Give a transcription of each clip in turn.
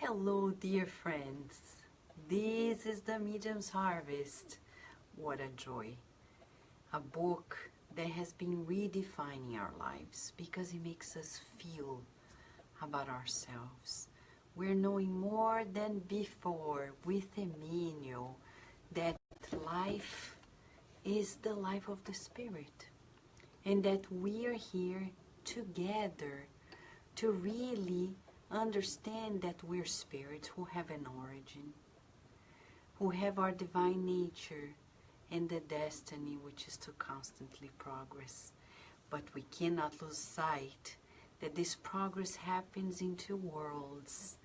Hello, dear friends. This is the Medium's Harvest. What a joy. A book that has been redefining our lives because it makes us feel about ourselves. We're knowing more than before with Emmanuel that life is the life of the Spirit and that we are here together to really understand that we're spirits who have an origin, who have our divine nature and the destiny which is to constantly progress. But we cannot lose sight that this progress happens in two worlds,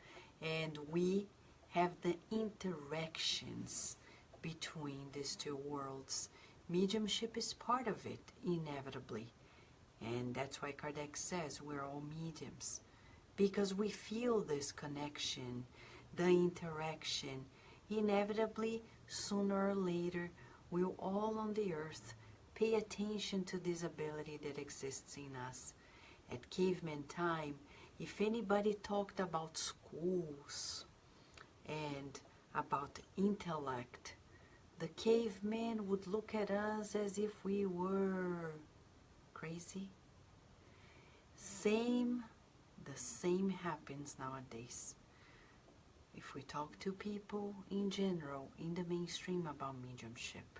and we have the interactions between these two worlds. Mediumship is part of it, inevitably. And that's why Kardec says we're all mediums. Because we feel this connection, the interaction. Inevitably, sooner or later, we'll all on the earth pay attention to this ability that exists in us. At caveman time, if anybody talked about schools and about intellect, the caveman would look at us as if we were crazy. The same happens nowadays. If we talk to people in general, in the mainstream about mediumship,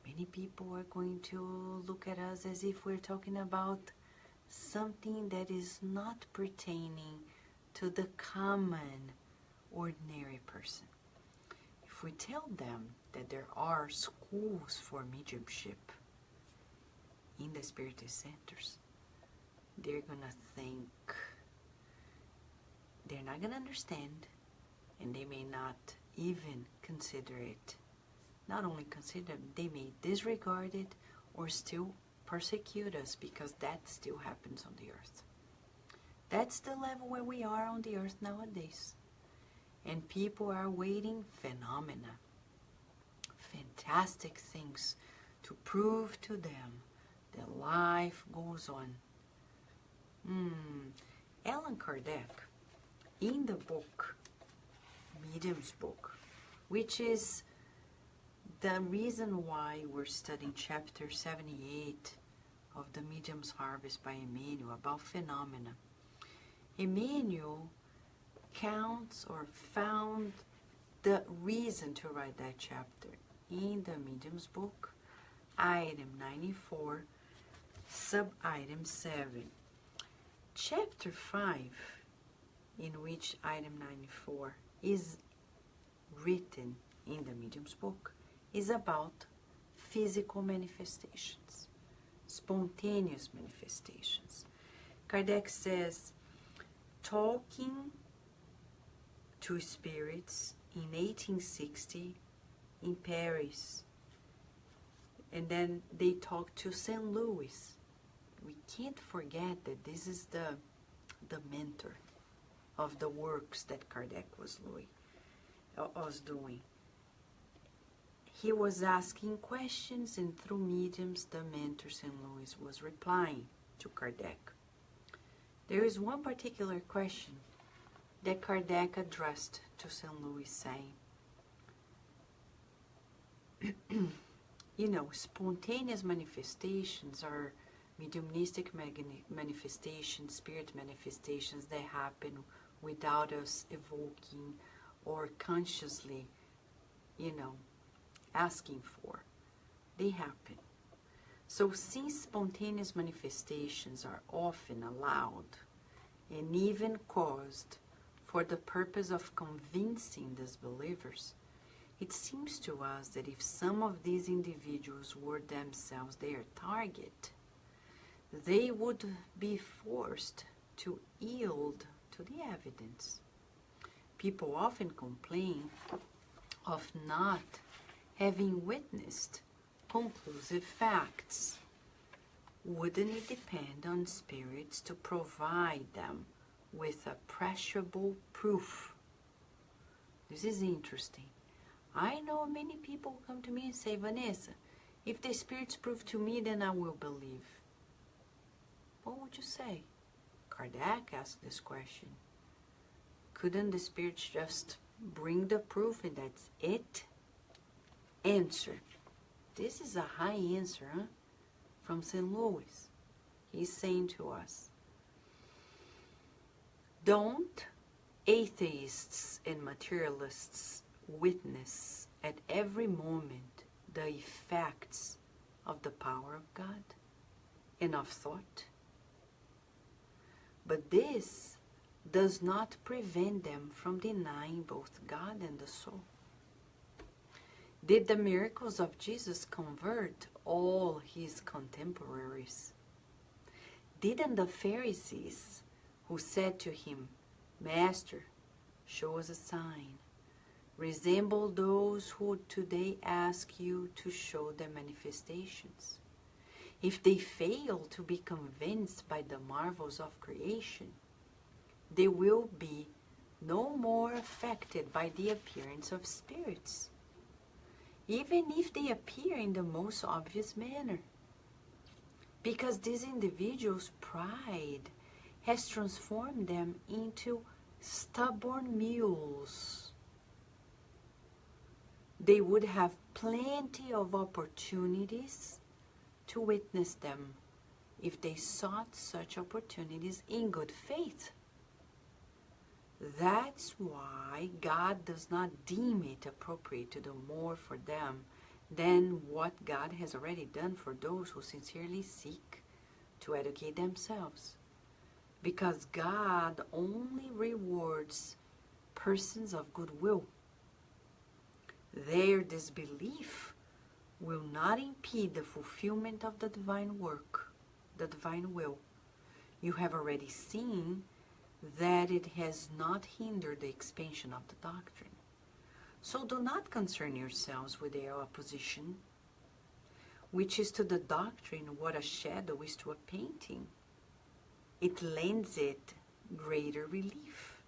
many people are going to look at us as if we're talking about something that is not pertaining to the common, ordinary person. If we tell them that there are schools for mediumship in the spiritist centers, they're gonna think, they're not gonna understand, and they may not even consider it. Not only consider it, they may disregard it or still persecute us, because that still happens on the earth. That's the level where we are on the earth nowadays. And people are waiting phenomena, fantastic things to prove to them that life goes on. Allan Kardec, in the book, Medium's book, which is the reason why we're studying chapter 78 of the Medium's Harvest by Emmanuel about phenomena. Emmanuel counts or found the reason to write that chapter in the Medium's book, item 94, sub-item 7. Chapter 5, in which item 94 is written in the Medium's book, is about physical manifestations, spontaneous manifestations. Kardec says, talking to spirits in 1860 in Paris, and then they talked to St. Louis. We can't forget that this is the mentor of the works that Kardec was doing. He was asking questions, and through mediums, the mentor St. Louis was replying to Kardec. There is one particular question that Kardec addressed to St. Louis, saying, spontaneous manifestations are mediumistic manifestations, spirit manifestations that happen without us evoking or consciously, asking for. They happen. So since spontaneous manifestations are often allowed and even caused for the purpose of convincing disbelievers, it seems to us that if some of these individuals were themselves their target, they would be forced to yield to the evidence. People often complain of not having witnessed conclusive facts. Wouldn't it depend on spirits to provide them with appreciable proof? This is interesting. I know many people come to me and say, Vanessa, if the spirits prove to me, then I will believe. What would you say? Kardec asked this question. Couldn't the spirits just bring the proof and that's it? Answer. This is a high answer, huh? From St. Louis. He's saying to us, don't atheists and materialists witness at every moment the effects of the power of God and of thought? But this does not prevent them from denying both God and the soul. Did the miracles of Jesus convert all his contemporaries? Didn't the Pharisees, who said to him, Master, show us a sign, resemble those who today ask you to show their manifestations? If they fail to be convinced by the marvels of creation, they will be no more affected by the appearance of spirits, even if they appear in the most obvious manner, because these individuals' pride has transformed them into stubborn mules. They would have plenty of opportunities to witness them if they sought such opportunities in good faith. That's why God does not deem it appropriate to do more for them than what God has already done for those who sincerely seek to educate themselves. Because God only rewards persons of goodwill. Their disbelief will not impede the fulfillment of the divine work, the divine will. You have already seen that it has not hindered the expansion of the doctrine. So do not concern yourselves with their opposition, which is to the doctrine what a shadow is to a painting. It lends it greater relief.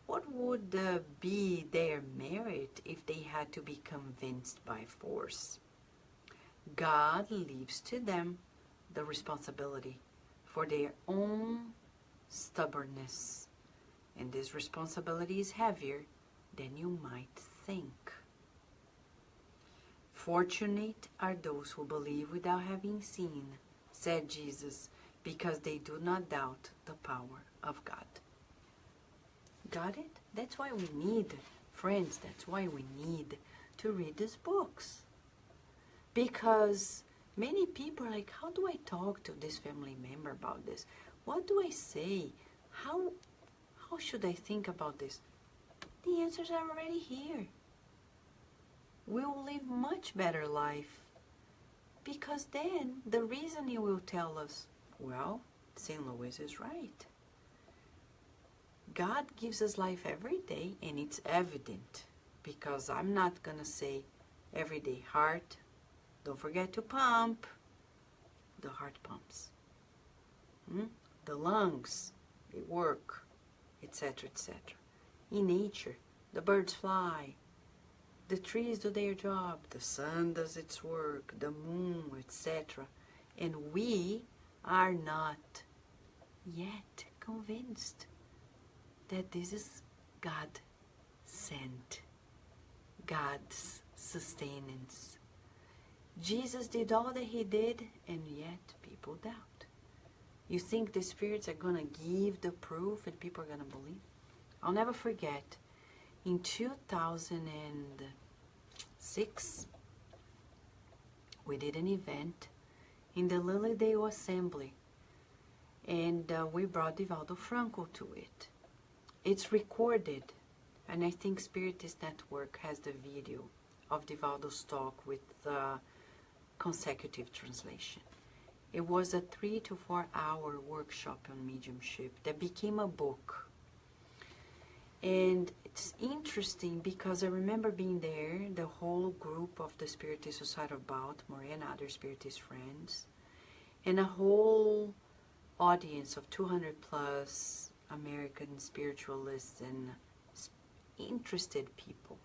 What would be their merit if they had to be convinced by force? God leaves to them the responsibility for their own stubbornness, and this responsibility is heavier than you might think. Fortunate are those who believe without having seen, said Jesus, because they do not doubt the power of God. Got it? That's why we need, friends, that's why we need to read these books. Because many people are like, how do I talk to this family member about this? What do I say? How should I think about this? The answers are already here. We will live much better life. Because then the reasoning will tell us, well, St. Louis is right. God gives us life every day, and it's evident. Because I'm not going to say every day, heart, don't forget to pump. The heart pumps. The lungs, they work, etc., etc. In nature, the birds fly, the trees do their job, the sun does its work, the moon, etc. And we are not yet convinced that this is God sent, God's sustenance. Jesus did all that he did, and yet people doubt. You think the spirits are going to give the proof and people are going to believe? I'll never forget, in 2006, we did an event in the Lily Dale Assembly, and we brought Divaldo Franco to it. It's recorded, and I think Spiritist Network has the video of Divaldo's talk with consecutive translation. It was a 3 to 4 hour workshop on mediumship that became a book. And it's interesting because I remember being there, the whole group of the Spiritist Society of Baltimore and other Spiritist friends, and a whole audience of 200 plus American spiritualists and interested people.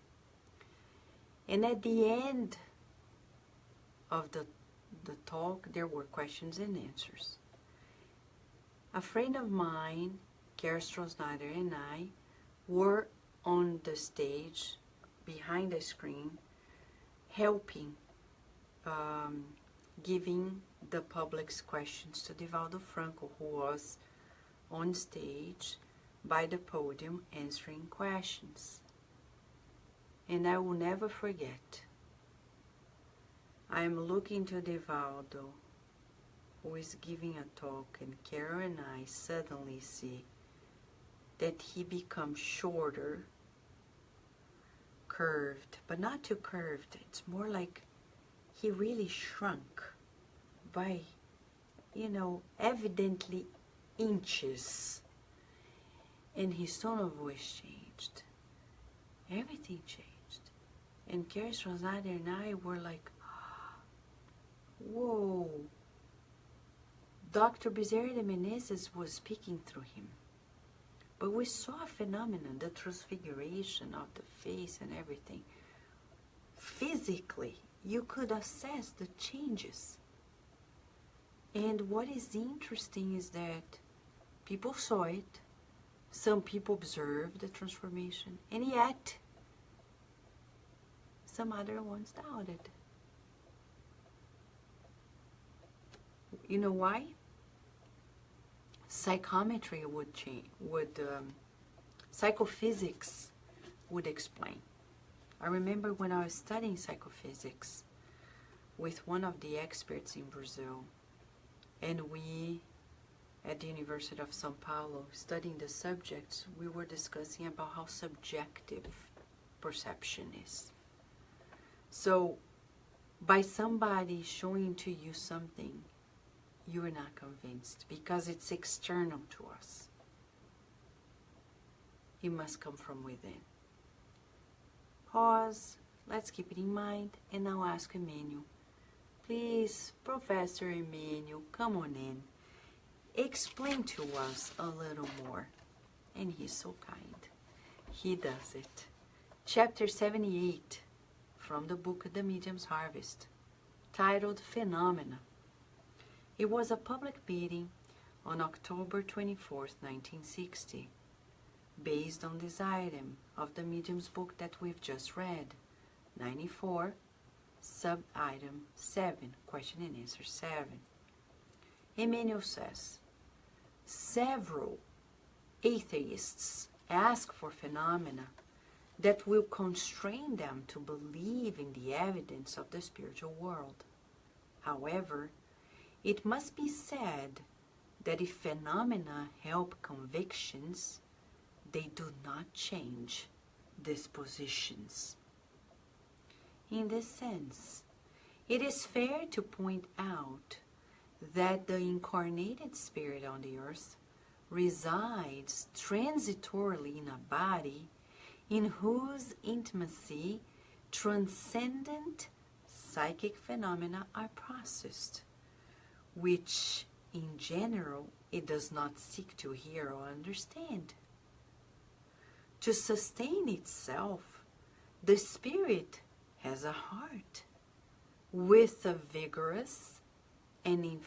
And at the end of the talk, there were questions and answers. A friend of mine, Kara Stroh-Snyder, and I were on the stage, behind the screen, helping, giving the public's questions to Divaldo Franco, who was on stage by the podium answering questions. And I will never forget, I am looking to Divaldo, who is giving a talk, and Carol and I suddenly see that he becomes shorter, curved, but not too curved. It's more like he really shrunk by, evidently inches. And his tone of voice changed. Everything changed. And Caris Rosada and I were like, whoa. Dr. Bezerra de Menezes was speaking through him. But we saw a phenomenon, the transfiguration of the face and everything. Physically, you could assess the changes. And what is interesting is that people saw it, some people observed the transformation, and yet some other ones doubted. You know why? Psychometry would change, psychophysics would explain. I remember when I was studying psychophysics with one of the experts in Brazil, and we, at the University of São Paulo, studying the subjects, we were discussing about how subjective perception is. So, by somebody showing to you something, you are not convinced because it's external to us. It must come from within. Pause, let's keep it in mind, and now ask Emmanuel. Please, Professor Emmanuel, come on in. Explain to us a little more. And he's so kind. He does it. Chapter 78 from the book The Medium's Harvest, titled Phenomena. It was a public meeting on October 24th, 1960, based on this item of the Medium's book that we've just read, 94, sub-item 7, question and answer 7. Emmanuel says, several atheists ask for phenomena that will constrain them to believe in the evidence of the spiritual world. However, it must be said that if phenomena help convictions, they do not change dispositions. In this sense, it is fair to point out that the incarnated spirit on the earth resides transitorily in a body in whose intimacy transcendent psychic phenomena are processed, which in general it does not seek to hear or understand. To sustain itself, the spirit has a heart with a vigorous and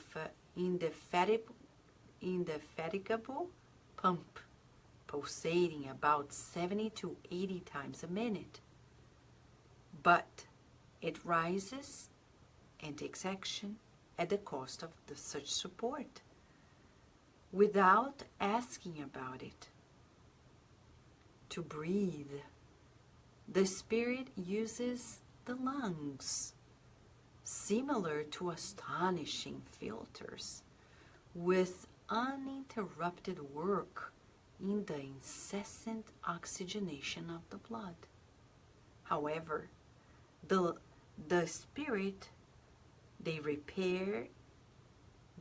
indefatigable pump, pulsating about 70 to 80 times a minute. But it rises and takes action at the cost of such support, without asking about it. To breathe, the spirit uses the lungs, similar to astonishing filters, with uninterrupted work in the incessant oxygenation of the blood. However, the spirit, they repair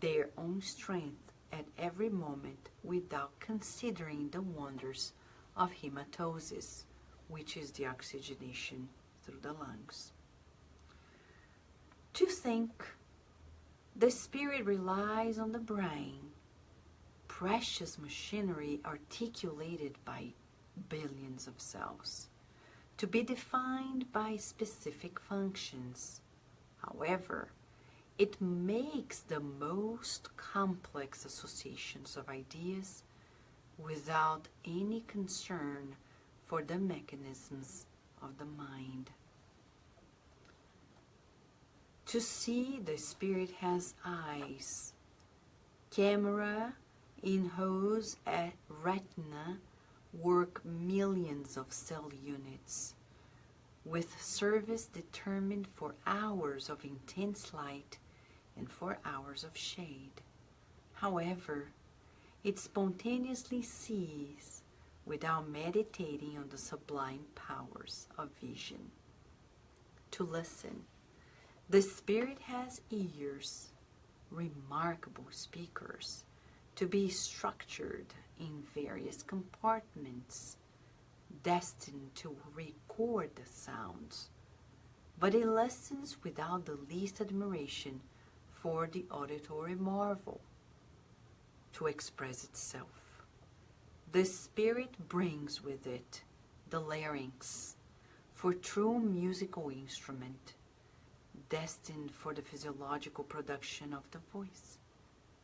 their own strength at every moment without considering the wonders of hematosis, which is the oxygenation through the lungs. To think, the spirit relies on the brain, precious machinery articulated by billions of cells, to be defined by specific functions. However, it makes the most complex associations of ideas without any concern for the mechanisms of the mind. To see, the spirit has eyes, camera in whose retina work millions of cell units, with service determined for hours of intense light and for hours of shade. However, it spontaneously sees without meditating on the sublime powers of vision. To listen, the spirit has ears, remarkable speakers, to be structured in various compartments, destined to record the sounds, but it listens without the least admiration for the auditory marvel to express itself. The spirit brings with it the larynx for true musical instrument, destined for the physiological production of the voice.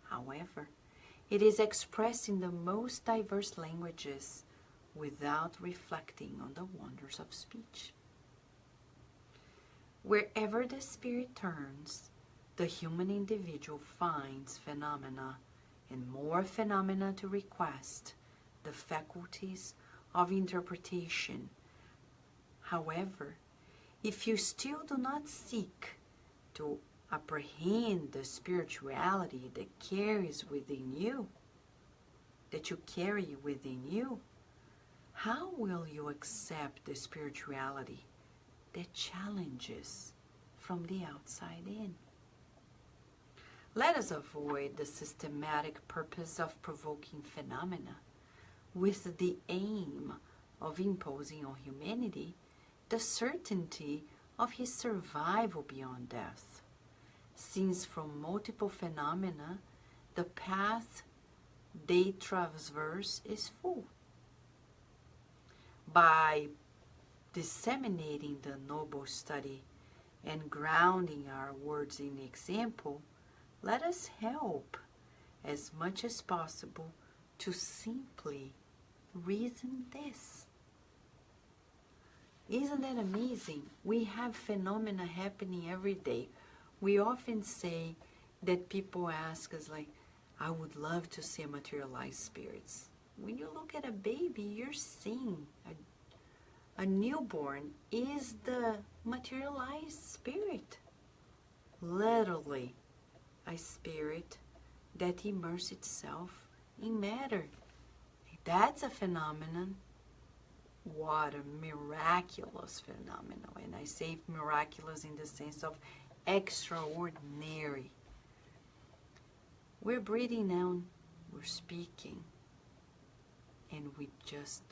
However, it is expressed in the most diverse languages without reflecting on the wonders of speech. Wherever the spirit turns, the human individual finds phenomena and more phenomena to request the faculties of interpretation. However, if you still do not seek to apprehend the spirituality that carries within you, that you carry within you, how will you accept the spirituality that challenges from the outside in? Let us avoid the systematic purpose of provoking phenomena with the aim of imposing on humanity the certainty of his survival beyond death, since from multiple phenomena the path they traverse is full. By disseminating the noble study and grounding our words in example, let us help as much as possible to simply reason this. Isn't that amazing? We have phenomena happening every day. We often say that people ask us like, I would love to see materialized spirits. When you look at a baby, you're seeing a newborn is the materialized spirit. Literally, a spirit that immerses itself in matter. That's a phenomenon. What a miraculous phenomenon. And I say miraculous in the sense of extraordinary. We're breathing now, we're speaking, and we just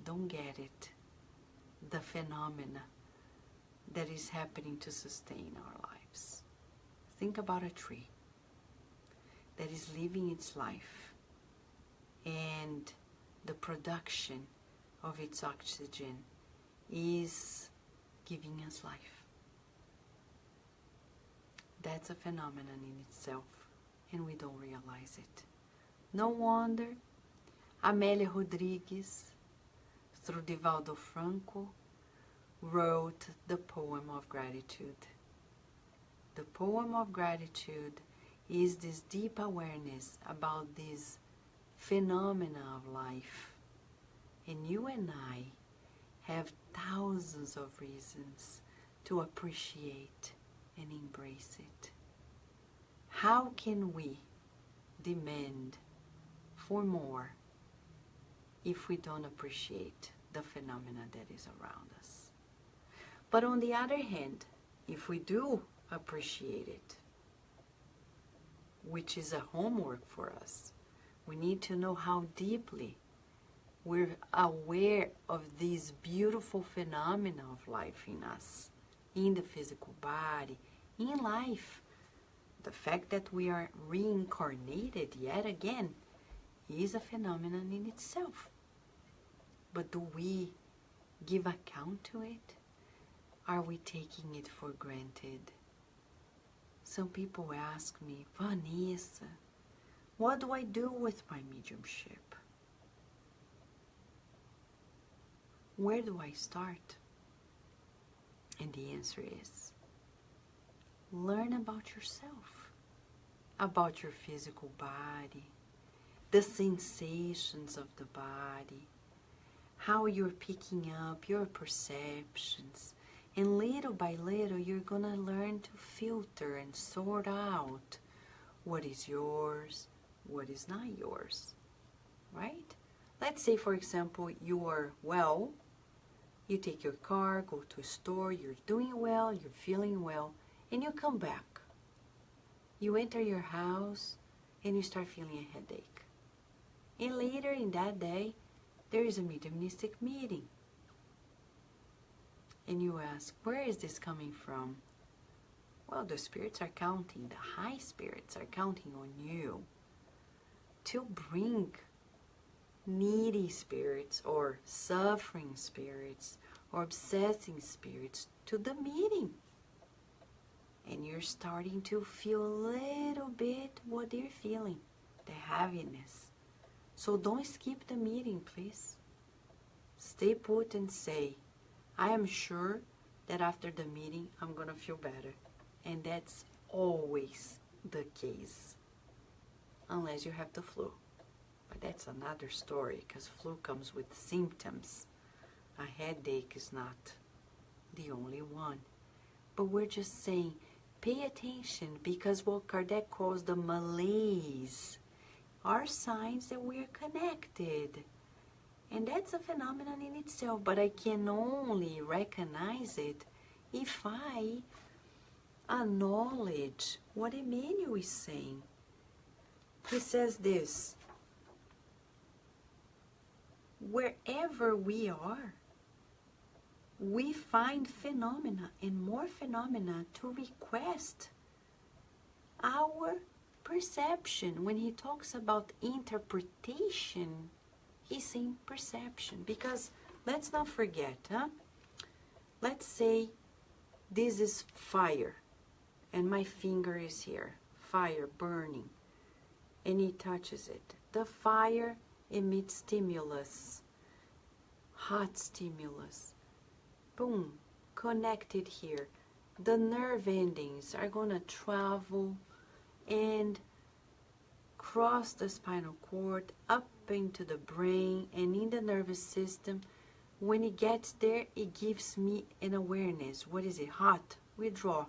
don't get it. The phenomena that is happening to sustain our lives. Think about a tree that is living its life, and the production of its oxygen is giving us life. That's a phenomenon in itself, and we don't realize it. No wonder Amélia Rodrigues, through Divaldo Franco, wrote the poem of gratitude. The poem of gratitude is this deep awareness about this phenomena of life. And you and I have thousands of reasons to appreciate and embrace it. How can we demand for more if we don't appreciate the phenomena that is around us? But on the other hand, if we do appreciate it, which is a homework for us, we need to know how deeply we're aware of these beautiful phenomena of life in us, in the physical body, in life. The fact that we are reincarnated yet again is a phenomenon in itself. But do we give account to it? Are we taking it for granted? Some people ask me, Vanessa, what do I do with my mediumship? Where do I start? And the answer is, learn about yourself, about your physical body, the sensations of the body, how you're picking up your perceptions. And little by little, you're going to learn to filter and sort out what is yours, what is not yours, right? Let's say, for example, you are well, you take your car, go to a store, you're doing well, you're feeling well, and you come back. You enter your house and you start feeling a headache. And later in that day, there is a mediumistic meeting. And you ask, where is this coming from? Well, the spirits are counting, the high spirits are counting on you to bring needy spirits or suffering spirits or obsessing spirits to the meeting. And you're starting to feel a little bit what they're feeling, the heaviness. So don't skip the meeting, please. Stay put and say, I am sure that after the meeting I'm going to feel better. And that's always the case. Unless you have the flu. But that's another story, because flu comes with symptoms. A headache is not the only one. But we're just saying, pay attention, because what Kardec calls the malaise are signs that we're connected. And that's a phenomenon in itself, but I can only recognize it if I acknowledge what Emmanuel is saying. He says this, wherever we are, we find phenomena and more phenomena to request our perception. When he talks about interpretation, he's saying perception. Because let's not forget, let's say this is fire and my finger is here, fire burning, and he touches it. The fire emits stimulus, hot stimulus. Boom, connected here. The nerve endings are going to travel and cross the spinal cord up into the brain and in the nervous system. When it gets there, it gives me an awareness. What is it? Hot. Withdraw,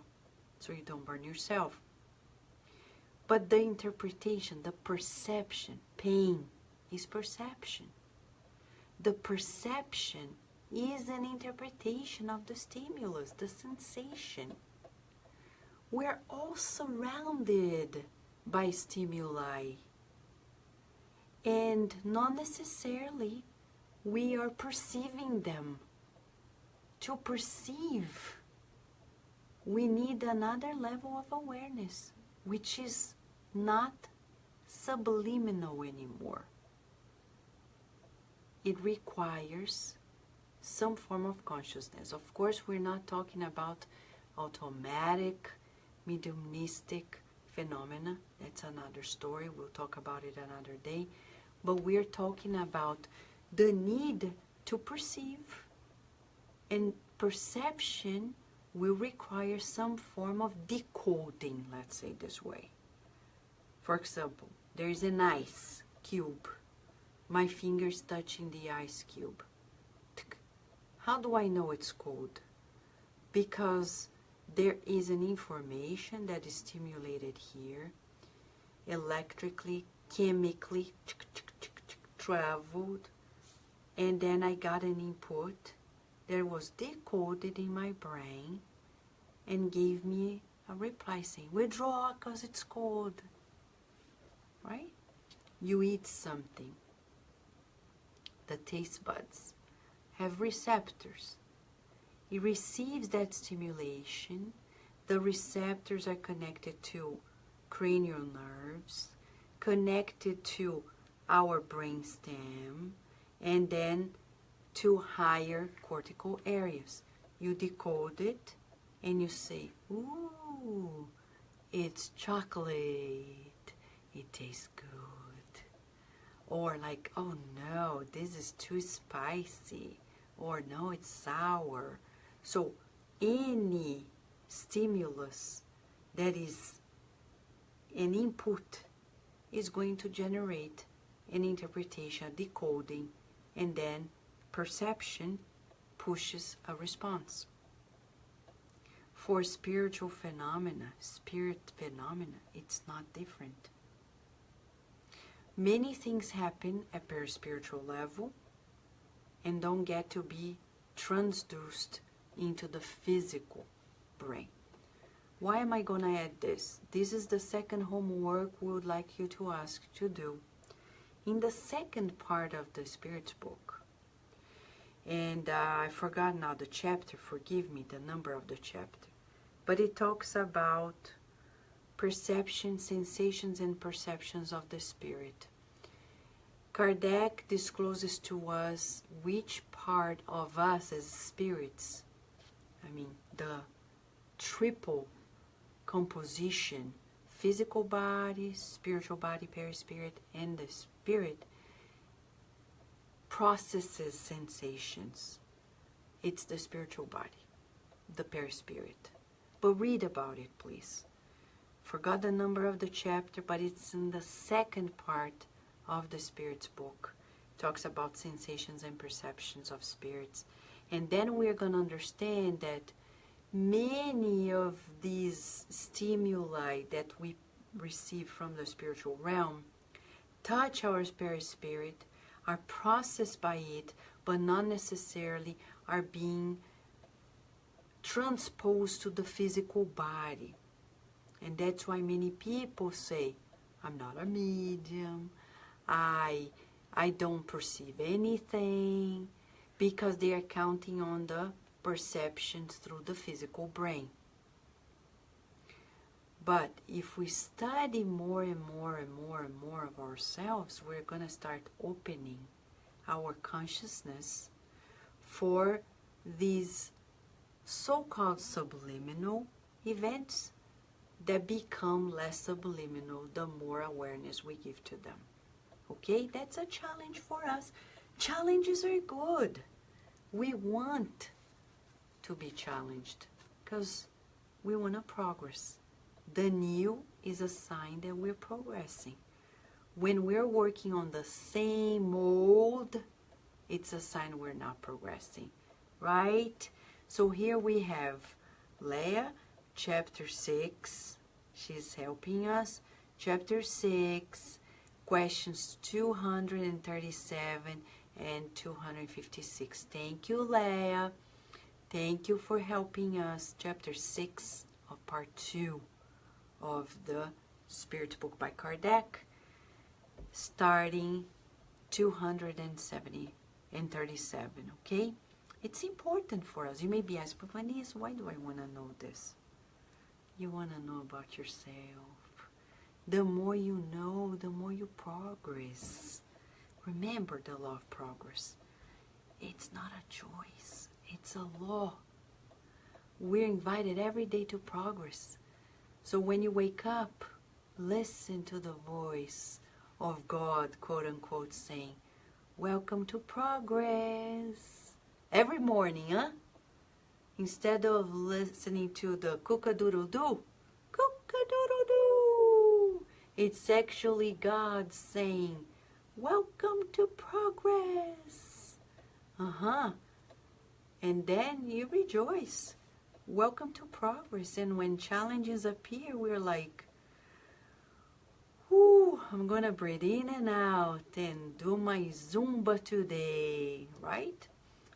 so you don't burn yourself. But the interpretation, the perception, pain is perception. The perception is an interpretation of the stimulus, the sensation. We're all surrounded by stimuli, and not necessarily we are perceiving them. To perceive, we need another level of awareness, which is not subliminal anymore. It requires some form of consciousness. Of course, we're not talking about automatic, mediumistic phenomena. That's another story. We'll talk about it another day. But we're talking about the need to perceive. And perception will require some form of decoding, let's say this way. For example, there is an ice cube. My finger's touching the ice cube. How do I know it's cold? Because there is an information that is stimulated here, electrically, chemically, traveled, and then I got an input that was decoded in my brain and gave me a reply saying, withdraw because it's cold, right? You eat something. The taste buds have receptors. It receives that stimulation. The receptors are connected to cranial nerves, connected to our brainstem, and then to higher cortical areas. You decode it and you say, ooh, it's chocolate. It tastes good. Or like, oh no, this is too spicy. or no, it's sour. So any stimulus that is an input is going to generate an interpretation, decoding, and then perception pushes a response. For spiritual phenomena, it's not different. Many things happen at spiritual level and don't get to be transduced into the physical brain. Why am I going to add this? This is the second homework we would like you to ask to do. In the second part of the Spirit's book, and I forgot now the chapter, forgive me, the number of the chapter, but it talks about perception, sensations, and perceptions of the Spirit. Kardec discloses to us which part of us as spirits, the triple composition, physical body, spiritual body, perispirit, and the spirit, processes sensations. It's the spiritual body, the perispirit. But read about it, please. Forgot the number of the chapter, but it's in the second part of the Spirit's book. It talks about sensations and perceptions of spirits. And then we're going to understand that many of these stimuli that we receive from the spiritual realm touch our perispirit, are processed by it, but not necessarily are being transposed to the physical body. And that's why many people say, I'm not a medium, I don't perceive anything, because they are counting on the perceptions through the physical brain. But if we study more and more and more and more of ourselves, we're going to start opening our consciousness for these so-called subliminal events that become less subliminal the more awareness we give to them. Okay? That's a challenge for us. Challenges are good. We want to be challenged because we want to progress. The new is a sign that we're progressing. When we're working on the same old, it's a sign we're not progressing, right? So here we have Leah, chapter 6. She's helping us. Chapter 6, questions 237 and 256. Thank you, Leah. Thank you for helping us. Chapter 6 of part 2 of the Spirit book by Kardec, starting 270 and 37, okay? It's important for us. You may be asking, but Vanessa, why do I want to know this? You want to know about yourself. The more you know, the more you progress. Remember the law of progress. It's not a choice. It's a law. We're invited every day to progress. So when you wake up, listen to the voice of God, quote unquote, saying, welcome to progress. Every morning, huh? Instead of listening to the cook-a-doodle-doo, cook-a-doodle-doo, it's actually God saying, welcome to progress. And then you rejoice. Welcome to progress. And when challenges appear, we're like, whoo, I'm going to breathe in and out and do my Zumba today, right?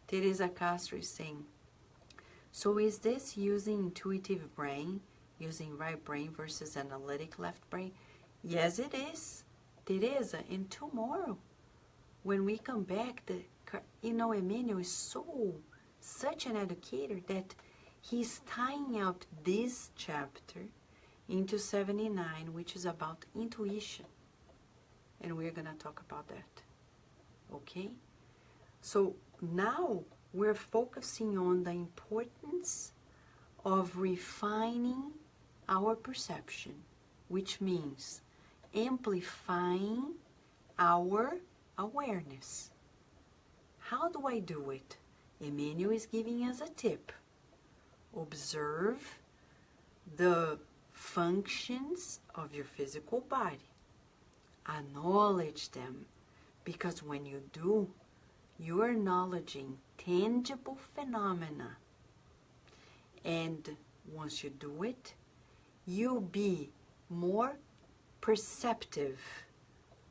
Teresa Castro is saying, so is this using intuitive brain, using right brain versus analytic left brain? Yes, it is, Teresa. And tomorrow, when we come back, Emmanuel is such an educator that he's tying out this chapter into 79, which is about intuition. And we're going to talk about that. Okay? So now we're focusing on the importance of refining our perception, which means amplifying our awareness. How do I do it? Emmanuel is giving us a tip. Observe the functions of your physical body. Acknowledge them, because when you do, you are acknowledging tangible phenomena. And once you do it, you'll be more perceptive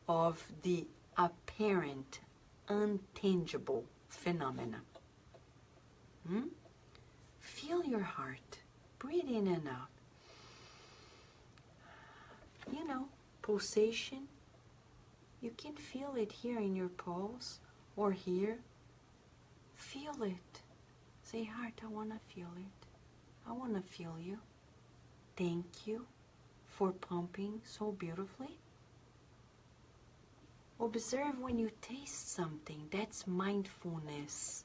of the apparent, untangible phenomena. Feel your heart. Breathe in and out. You know, pulsation. You can feel it here in your pulse or here. Feel it. Say, heart, I want to feel it. I want to feel you. Thank you for pumping so beautifully. Observe when you taste something. That's mindfulness.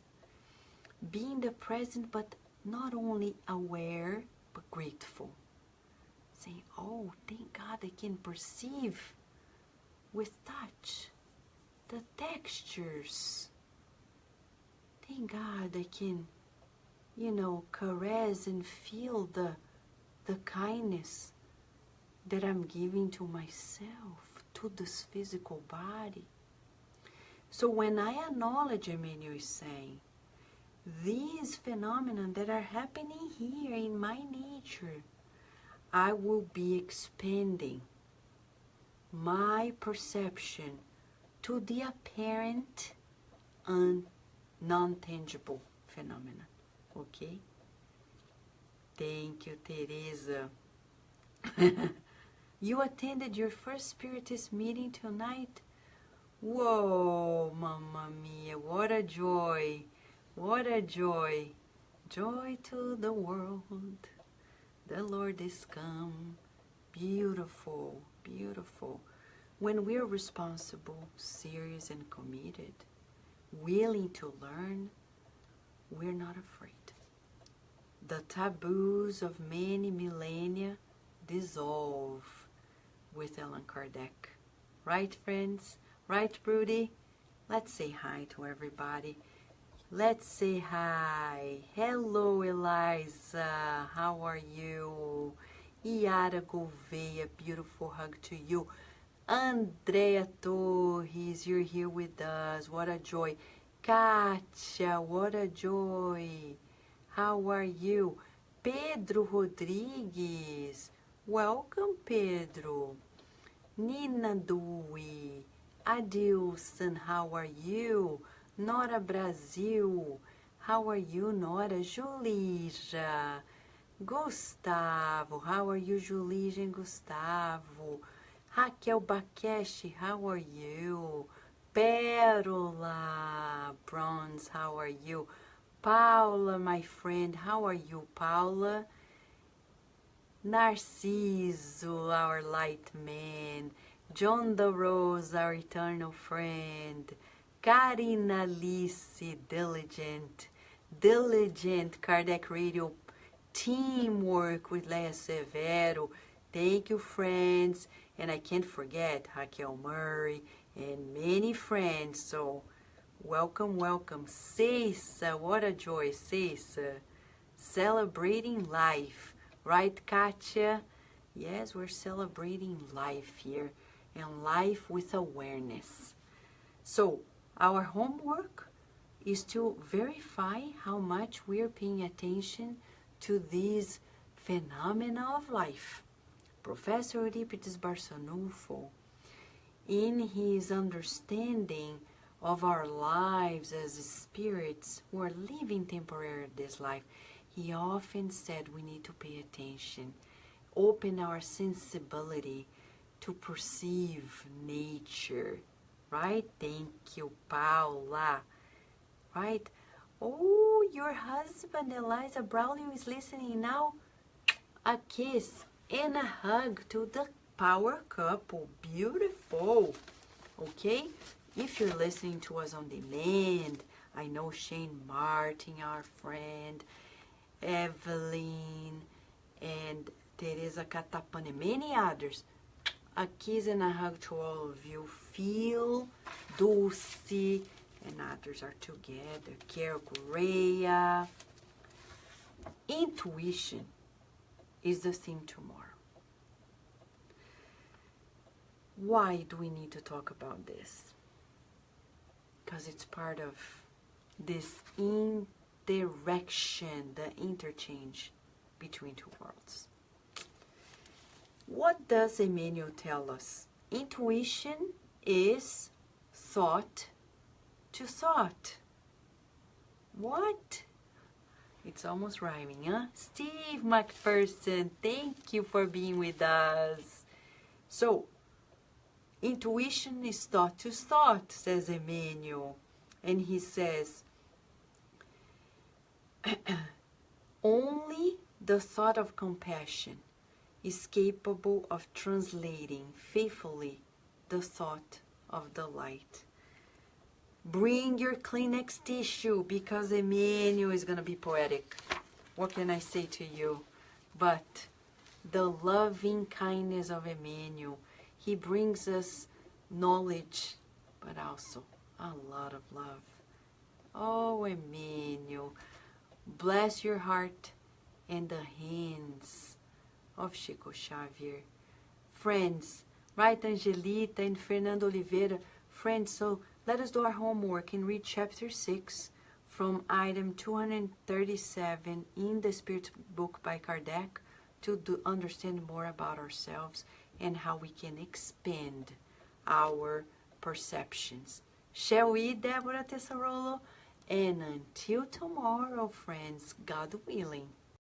Be in the present, but not only aware, but grateful. Say, oh, thank God I can perceive with touch the textures. Thank God I can, caress and feel the kindness that I'm giving to myself, to this physical body. So when I acknowledge, Emmanuel is saying, these phenomena that are happening here in my nature, I will be expanding my perception to the apparent and non-tangible phenomena. Okay? Thank you, Teresa. You attended your first Spiritist meeting tonight? Whoa, Mamma Mia, what a joy. What a joy. Joy to the world. The Lord is come. Beautiful, beautiful. When we're responsible, serious, and committed, willing to learn, we're not afraid. The taboos of many millennia dissolve with Allan Kardec. Right, friends? Right, Broody? Let's say hi to everybody. Let's say hi. Hello, Eliza. How are you? Yara Gouveia, beautiful hug to you. Andrea Torres, you're here with us. What a joy. Kátia, what a joy. How are you? Pedro Rodrigues. Welcome, Pedro. Nina Dewey. Adilson, how are you? Nora Brasil. How are you, Nora? Julija. Gustavo. How are you, Julija and Gustavo? Raquel Bakeshi, how are you? Pérola Bronze, how are you? Paula, my friend, how are you, Paula? Narciso, our light man. John the Rose, our eternal friend. Karina Alice, diligent Kardec Radio teamwork with Leia Severo. Thank you, friends. And I can't forget Raquel Murray and many friends. So welcome, welcome. Cessa, what a joy, Cessa. Celebrating life. Right, Katia? Yes, we're celebrating life here. And life with awareness. So our homework is to verify how much we're paying attention to these phenomena of life. Professor Eurípides Barçanufo, in his understanding of our lives as spirits who are living temporarily this life, he often said we need to pay attention, open our sensibility to perceive nature, right? Thank you, Paula, right? Oh, your husband, Eliza Braulio, is listening now. A kiss and a hug to the power couple. Beautiful. Okay? If you're listening to us on demand, I know Shane Martin, our friend, Evelyn, and Teresa Catapane, many others. A kiss and a hug to all of you. Feel Dulce and others are together. Carol Correa. Intuition is the theme tomorrow. Why do we need to talk about this? Because it's part of this interaction, the interchange between two worlds. What does Emmanuel tell us? Intuition is thought to thought. What? It's almost rhyming, huh? Steve McPherson, thank you for being with us. So, intuition is thought to thought, says Emmanuel. And he says, only the thought of compassion is capable of translating faithfully the thought of the light. Bring your Kleenex tissue, because Emmanuel is going to be poetic. What can I say to you? But the loving kindness of Emmanuel, he brings us knowledge, but also a lot of love. Oh, Emmanuel, bless your heart and the hands of Chico Xavier. Friends, right, Angelita and Fernando Oliveira, friends, so let us do our homework and read chapter 6 from item 237 in the Spirit book by Kardec to understand more about ourselves and how we can expand our perceptions. Shall we, Deborah Tessarolo? And until tomorrow, friends, God willing.